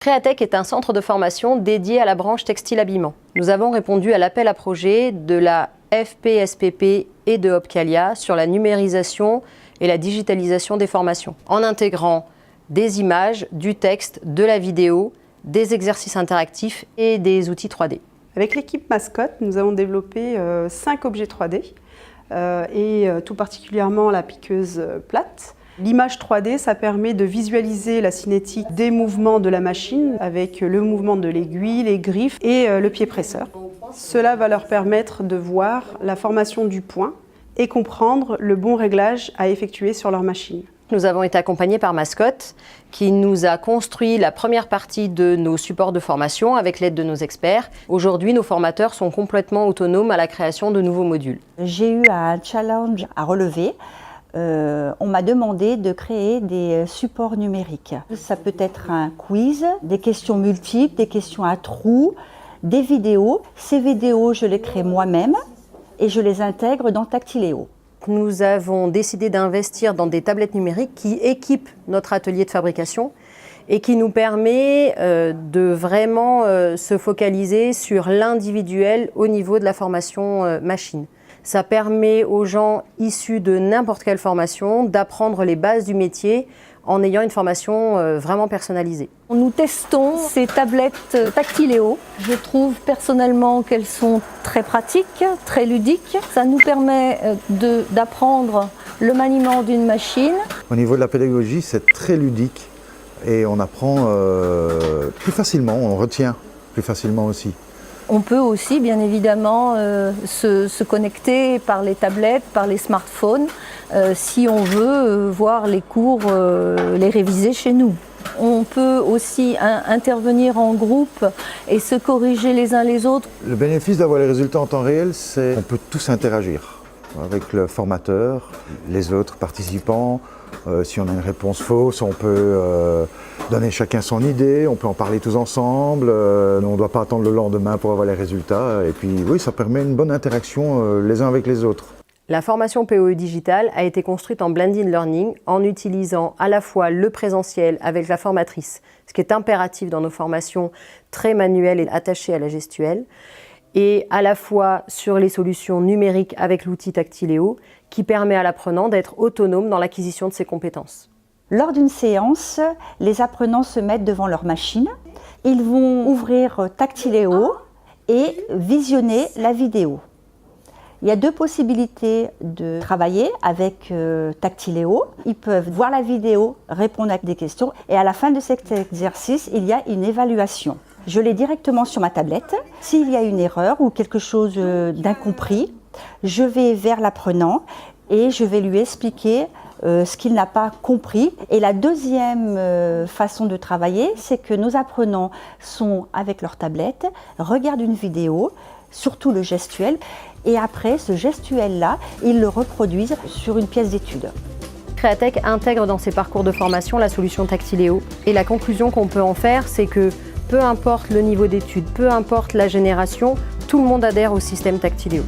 Créatech est un centre de formation dédié à la branche textile-habillement. Nous avons répondu à l'appel à projet de la FPSPP et de Opcalia sur la numérisation et la digitalisation des formations, en intégrant des images, du texte, de la vidéo, des exercices interactifs et des outils 3D. Avec l'équipe Mascotte, nous avons développé 5 objets 3D et tout particulièrement la piqueuse plate. L'image 3D, ça permet de visualiser la cinétique des mouvements de la machine avec le mouvement de l'aiguille, les griffes et le pied presseur. Cela va leur permettre de voir la formation du point et comprendre le bon réglage à effectuer sur leur machine. Nous avons été accompagnés par Mascotte qui nous a construit la première partie de nos supports de formation avec l'aide de nos experts. Aujourd'hui, nos formateurs sont complètement autonomes à la création de nouveaux modules. J'ai eu un challenge à relever. On m'a demandé de créer des supports numériques. Ça peut être un quiz, des questions multiples, des questions à trous, des vidéos. Ces vidéos, je les crée moi-même et je les intègre dans Tactiléo. Nous avons décidé d'investir dans des tablettes numériques qui équipent notre atelier de fabrication et qui nous permet de vraiment se focaliser sur l'individuel au niveau de la formation machine. Ça permet aux gens issus de n'importe quelle formation d'apprendre les bases du métier en ayant une formation vraiment personnalisée. Nous testons ces tablettes Tactiléo. Je trouve personnellement qu'elles sont très pratiques, très ludiques. Ça nous permet d'apprendre le maniement d'une machine. Au niveau de la pédagogie, c'est très ludique et on apprend plus facilement, on retient plus facilement aussi. On peut aussi, bien évidemment, se connecter par les tablettes, par les smartphones, si on veut voir les cours, les réviser chez nous. On peut aussi intervenir en groupe et se corriger les uns les autres. Le bénéfice d'avoir les résultats en temps réel, c'est qu'on peut tous interagir avec le formateur, les autres participants. Si on a une réponse fausse, on peut donner chacun son idée, on peut en parler tous ensemble, on ne doit pas attendre le lendemain pour avoir les résultats. Et puis oui, ça permet une bonne interaction les uns avec les autres. La formation POE Digital a été construite en blended learning en utilisant à la fois le présentiel avec la formatrice, ce qui est impératif dans nos formations très manuelles et attachées à la gestuelle, et à la fois sur les solutions numériques avec l'outil Tactiléo qui permet à l'apprenant d'être autonome dans l'acquisition de ses compétences. Lors d'une séance, les apprenants se mettent devant leur machine. Ils vont ouvrir Tactiléo et visionner la vidéo. Il y a deux possibilités de travailler avec Tactiléo. Ils peuvent voir la vidéo, répondre à des questions et à la fin de cet exercice, il y a une évaluation. Je l'ai directement sur ma tablette. S'il y a une erreur ou quelque chose d'incompris, je vais vers l'apprenant et je vais lui expliquer ce qu'il n'a pas compris. Et la deuxième façon de travailler, c'est que nos apprenants sont avec leur tablette, regardent une vidéo, surtout le gestuel, et après ce gestuel-là, ils le reproduisent sur une pièce d'étude. Créatech intègre dans ses parcours de formation la solution Tactiléo. Et la conclusion qu'on peut en faire, c'est que peu importe le niveau d'études, peu importe la génération, tout le monde adhère au système Tactiléo.